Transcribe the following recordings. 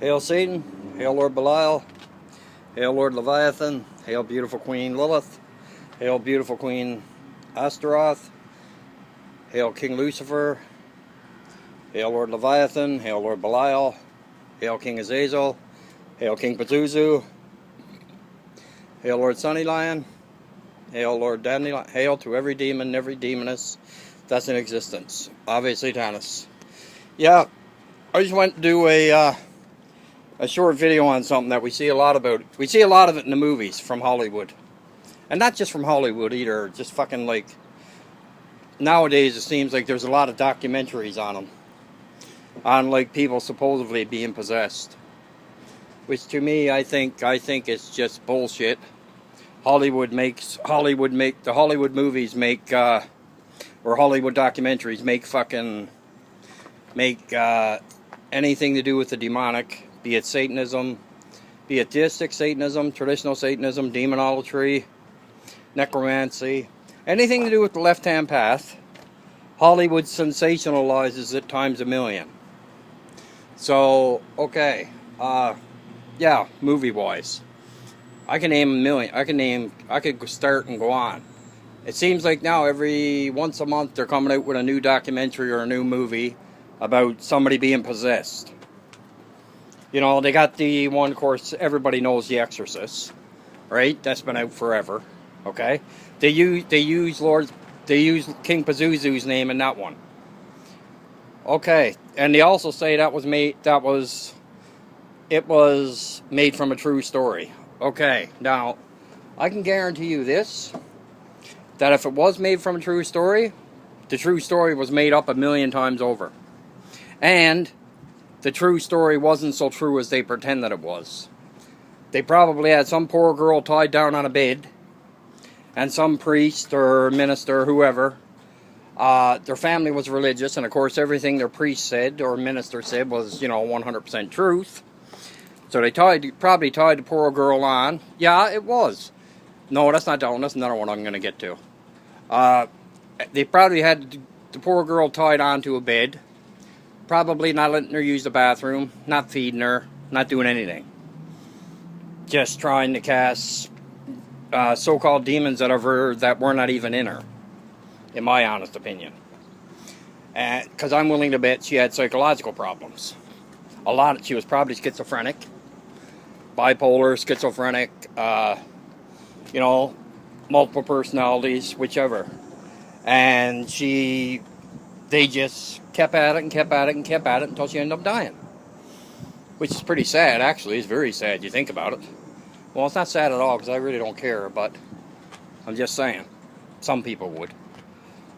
Hail Satan, hail Lord Belial, hail Lord Leviathan, hail beautiful Queen Lilith, hail beautiful Queen Astaroth, hail King Lucifer, hail Lord Leviathan, hail Lord Belial, hail King Azazel, hail King Pazuzu, hail Lord Sunny Lion, hail Lord Dandelion, hail to every demon, every demoness that's in existence. Obviously, Tannis. Yeah, I just went to do a short video on something that we see a lot about. We see a lot of it in the movies from Hollywood. And not just from Hollywood either, just fucking like, nowadays it seems like there's a lot of documentaries on them. On like people supposedly being possessed. Which to me, I think it's just bullshit. The Hollywood movies make, or Hollywood documentaries make anything to do with the demonic, be it Satanism, be it Thestic Satanism, traditional Satanism, demonolatry, necromancy, anything to do with the left-hand path. Hollywood sensationalizes it times a million. So, okay, yeah, movie-wise, I can name a million. I could start and go on. It seems like now every once a month they're coming out with a new documentary or a new movie about somebody being possessed. You know, they got the one, of course, everybody knows, The Exorcist, right? That's been out forever. Okay, they use King Pazuzu's name in that one. Okay, and they also say it was made from a true story. Okay, now I can guarantee you this, that if it was made from a true story, the true story was made up a million times over. And the true story wasn't so true as they pretend that it was. They probably had some poor girl tied down on a bed, and some priest or minister, whoever, their family was religious, and of course everything their priest said or minister said was, 100% truth. So they probably tied the poor girl on. Yeah, it was. No, that's not down. That's another one I'm going to get to. They probably had the poor girl tied onto a bed, probably not letting her use the bathroom, not feeding her, not doing anything. Just trying to cast so-called demons out of her that were not even in her, in my honest opinion. Because I'm willing to bet she had psychological problems. She was probably schizophrenic, bipolar, schizophrenic, multiple personalities, whichever. And they just kept at it and kept at it and kept at it until she ended up dying. Which is pretty sad, actually. It's very sad, you think about it. Well, it's not sad at all, because I really don't care, but I'm just saying. Some people would.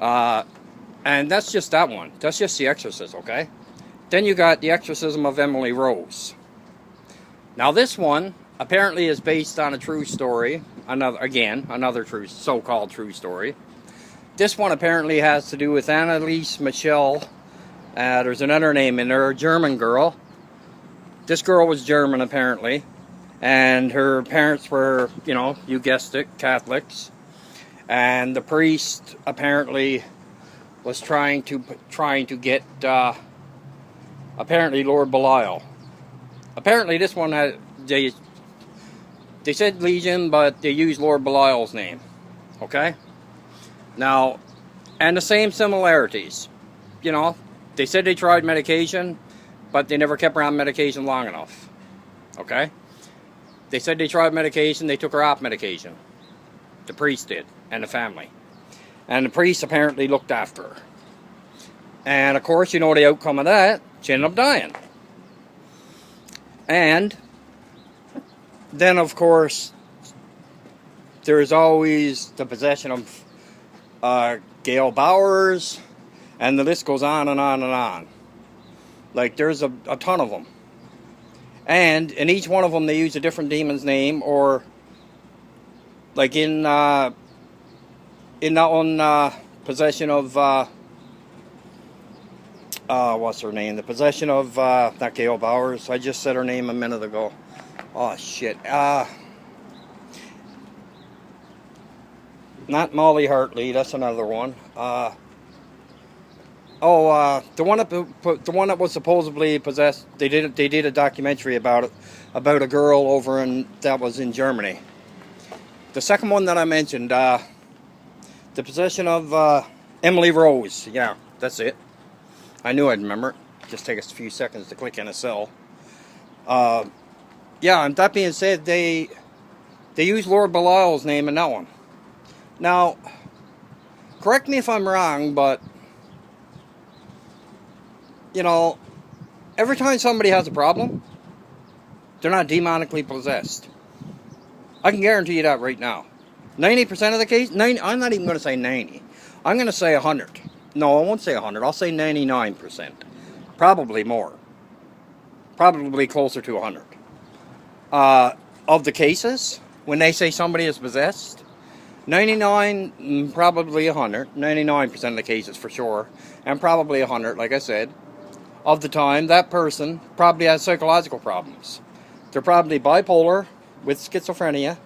And that's just that one. That's just The Exorcist, okay? Then you got The Exorcism of Emily Rose. Now this one apparently is based on a true story. Another true, so-called true story. This one apparently has to do with Anneliese Michel. There's another name in there, a German girl. This girl was German apparently. And her parents were, you guessed it, Catholics. And the priest apparently was trying to get, apparently Lord Belial. Apparently this one had, they said Legion, but they used Lord Belial's name. Okay? Now, and the same similarities. They said they tried medication, but they never kept her on medication long enough. Okay? They said they tried medication, they took her off medication. The priest did, and the family. And the priest apparently looked after her. And of course, the outcome of that, she ended up dying. And then, of course, there's always the possession of Gail Bowers, and the list goes on and on and on. Like, there's a ton of them. And in each one of them, they use a different demon's name, or like in that one, possession of what's her name? The possession of not Gail Bowers. I just said her name a minute ago. Oh shit. Not Molly Hartley. That's another one. the one that was supposedly possessed. They did a documentary about it, about a girl that was in Germany. The second one that I mentioned, the possession of Emily Rose. Yeah, that's it. I knew I'd remember it. Just take us a few seconds to click in a cell. Yeah, and that being said, they used Lord Belial's name in that one. Now, correct me if I'm wrong, but you know, every time somebody has a problem, they're not demonically possessed. I can guarantee you that right now. 90% of the case, I'm not even going to say 90. I'm going to say 100. No, I won't say 100. I'll say 99%. Probably more. Probably closer to 100. Of the cases, when they say somebody is possessed, 99, probably 100. 99% of the cases for sure. And probably 100, like I said. Of the time, that person probably has psychological problems. They're probably bipolar with schizophrenia,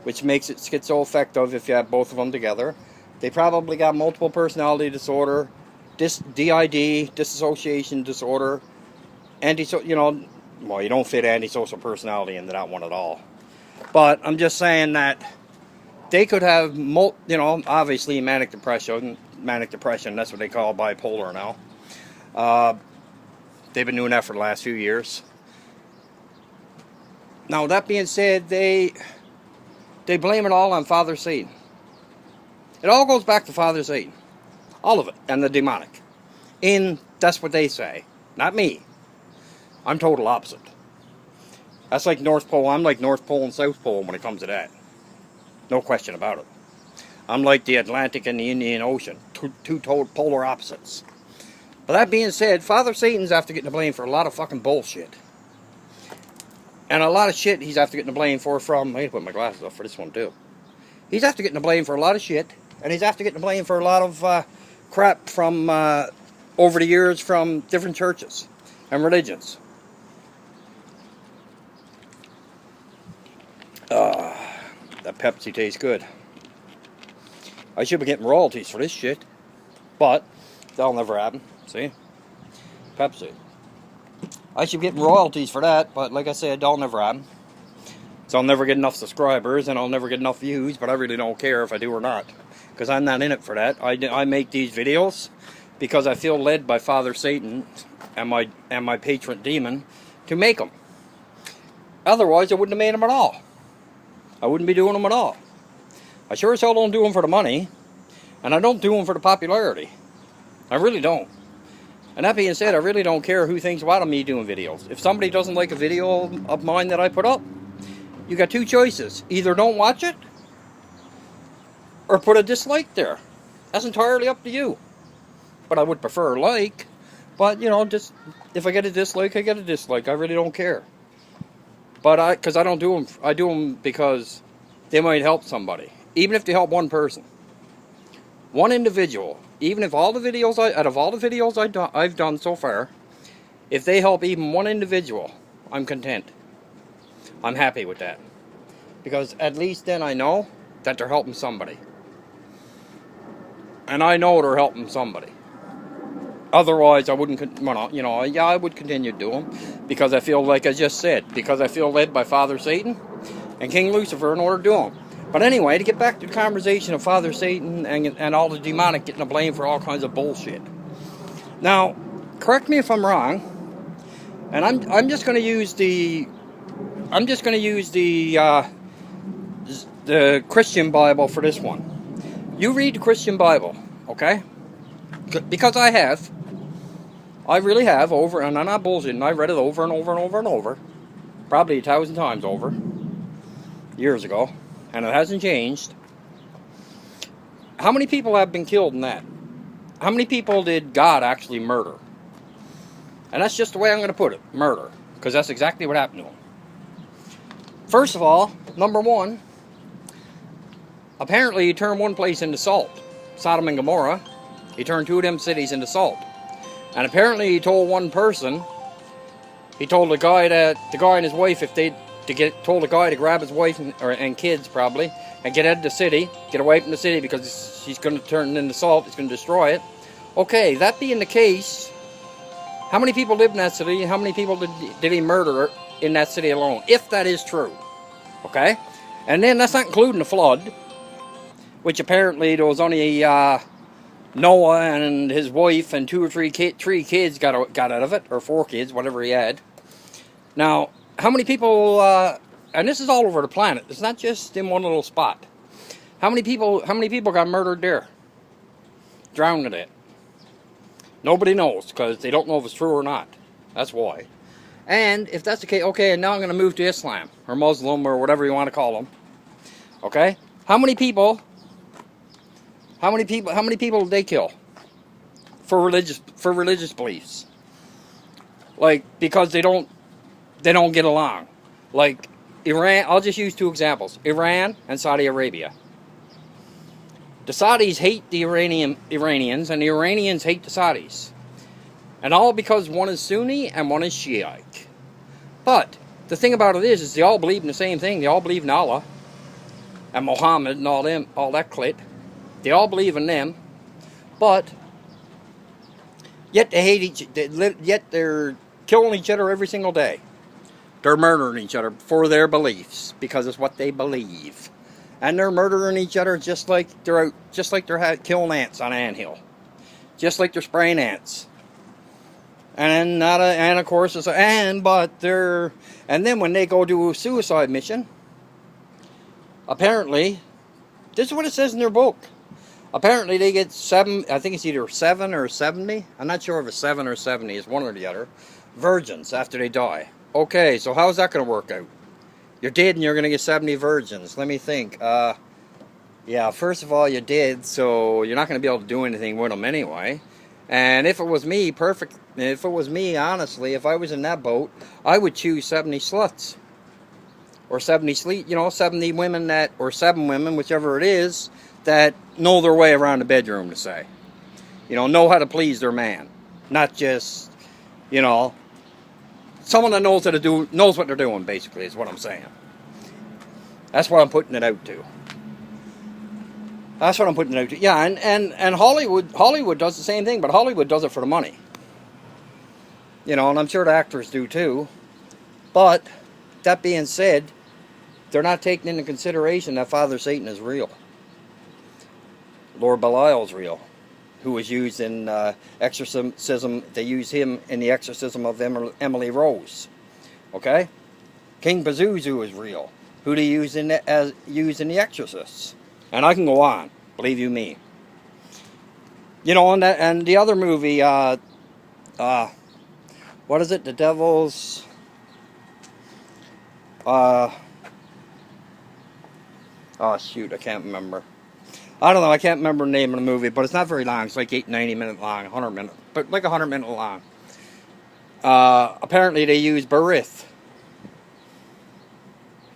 which makes it schizoaffective if you have both of them together. They probably got multiple personality disorder, DID, dissociation disorder, well, you don't fit antisocial personality into that one at all. But I'm just saying that they could have, obviously manic depression, that's what they call bipolar now. They've been doing that for the last few years. Now, that being said, they blame it all on Father Satan. It all goes back to Father Satan. All of it. And the demonic. That's what they say. Not me. I'm total opposite. That's like North Pole. I'm like North Pole and South Pole when it comes to that. No question about it. I'm like the Atlantic and the Indian Ocean. Two polar opposites. But that being said, Father Satan's after getting the blame for a lot of fucking bullshit. And a lot of shit he's after getting the blame for from... I need to put my glasses up for this one too. He's after getting the blame for a lot of shit. And he's after getting the blame for a lot of crap from over the years from different churches and religions. That Pepsi tastes good. I should be getting royalties for this shit. But that'll never happen. See? Pepsi. I should be getting royalties for that, but like I said, that'll never happen. So I'll never get enough subscribers, and I'll never get enough views, but I really don't care if I do or not. Because I'm not in it for that. I make these videos because I feel led by Father Satan and my patron demon to make them. Otherwise, I wouldn't have made them at all. I wouldn't be doing them at all. I sure as hell don't do them for the money, and I don't do them for the popularity. I really don't. And that being said, I really don't care who thinks what of me doing videos. If somebody doesn't like a video of mine that I put up, you got two choices. Either don't watch it, or put a dislike there. That's entirely up to you. But I would prefer a like. But, just, if I get a dislike, I get a dislike. I really don't care. But because I don't do them, I do them because they might help somebody. Even if they help one person. One individual. Even if all the videos, out of all the videos I've done so far, if they help even one individual, I'm content. I'm happy with that. Because at least then I know that they're helping somebody. And I know they're helping somebody. Otherwise, I wouldn't, I would continue to do them. Because I feel, like I just said, because I feel led by Father Satan and King Lucifer in order to do them. But anyway, to get back to the conversation of Father Satan and all the demonic getting the blame for all kinds of bullshit. Now, correct me if I'm wrong, and I'm just going to use the Christian Bible for this one. You read the Christian Bible, okay? Because I really have, and I'm not bullshitting, I read it over and over and over and over, probably 1,000 times over, years ago. And it hasn't changed. How many people have been killed in that? How many people did God actually murder? And that's just the way I'm going to put it. Murder. Because that's exactly what happened to him. First of all, number one, apparently he turned one place into salt. Sodom and Gomorrah. He turned two of them cities into salt. And apparently he told one person, he told the guy and his wife, told a guy to grab his wife and kids probably and get out of the city, get away from the city because he's going to turn it into salt, he's going to destroy it. Okay, that being the case, how many people live in that city? How many people did he murder in that city alone? If that is true. Okay? And then that's not including the flood, which apparently there was only Noah and his wife and three kids got out of it, or 4 kids, whatever he had. Now, how many people, and this is all over the planet, it's not just in one little spot. How many people got murdered there? Drowned in it. Nobody knows, because they don't know if it's true or not. That's why. And if that's the case, okay, now I'm going to move to Islam, or Muslim, or whatever you want to call them. Okay? How many people did they kill? For religious beliefs. Like, because they don't get along. Like, Iran, I'll just use 2 examples. Iran and Saudi Arabia. The Saudis hate the Iranians, and the Iranians hate the Saudis. And all because one is Sunni and one is Shiite. But the thing about it is they all believe in the same thing. They all believe in Allah and Muhammad and all that clit. They all believe in them. But yet they hate yet they're killing each other every single day. They're murdering each other for their beliefs because it's what they believe. And they're murdering each other just like they're killing ants on an anthill, just like they're spraying ants. And of course and then when they go do a suicide mission, apparently, this is what it says in their book. Apparently they get 7. I think it's either 7 or 70. I'm not sure if it's 7 or 70. It's one or the other. Virgins after they die. Okay, so how's that going to work out? You're dead and you're going to get 70 virgins. Let me think. Yeah, first of all, you're dead, so you're not going to be able to do anything with them anyway. And if it was me, honestly, if I was in that boat, I would choose 70 sluts. Or 70 70 women or 7 women, whichever it is, that know their way around the bedroom, to say. Know how to please their man. Not just, someone that knows what they're doing, basically, is what I'm saying. That's what I'm putting it out to. Yeah, and Hollywood does the same thing, but Hollywood does it for the money. And I'm sure the actors do too. But, that being said, they're not taking into consideration that Father Satan is real. Lord Belial is real, who was used in exorcism. They use him in the exorcism of Emily Rose. Okay? King Pazuzu is real, who they use in the Exorcists. And I can go on, believe you me. And the other movie, what is it? The Devil's... oh shoot, I can't remember. I don't know, I can't remember the name of the movie, but it's not very long. It's like 90 minutes long, 100 minutes, but like 100 minutes long. Apparently they use Barith.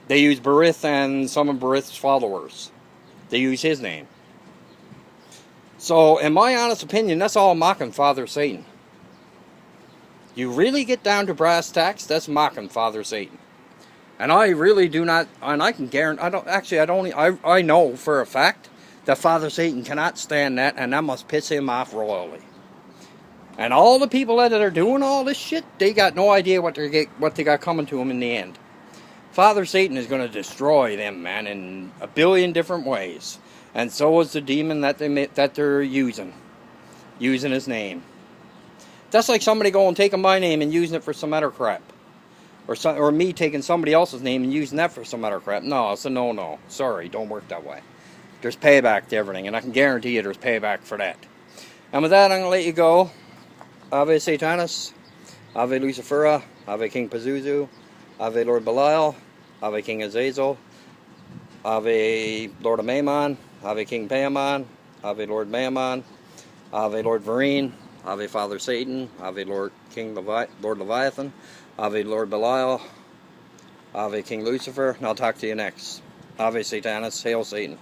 They use Barith and some of Barith's followers. They use his name. So, in my honest opinion, that's all mocking Father Satan. You really get down to brass tacks, that's mocking Father Satan. And I really do not, and I can guarantee, I know for a fact that Father Satan cannot stand that, and that must piss him off royally. And all the people that are doing all this shit, they got no idea what they got coming to them in the end. Father Satan is going to destroy them, man, in a billion different ways. And so is the demon that they're using his name. That's like somebody going taking my name and using it for some other crap. Or me taking somebody else's name and using that for some other crap. No, it's a no-no. Sorry, don't work that way. There's payback to everything, and I can guarantee you there's payback for that. And with that, I'm going to let you go. Ave Satanis, Ave Lucifera, Ave King Pazuzu, Ave Lord Belial, Ave King Azazel, Ave Lord of Mammon, Ave King Paimon, Ave Lord Mammon, Ave Lord Varine, Ave Father Satan, Ave Lord King Lord Leviathan, Ave Lord Belial, Ave King Lucifer, and I'll talk to you next. Ave Satanis, Hail Satan.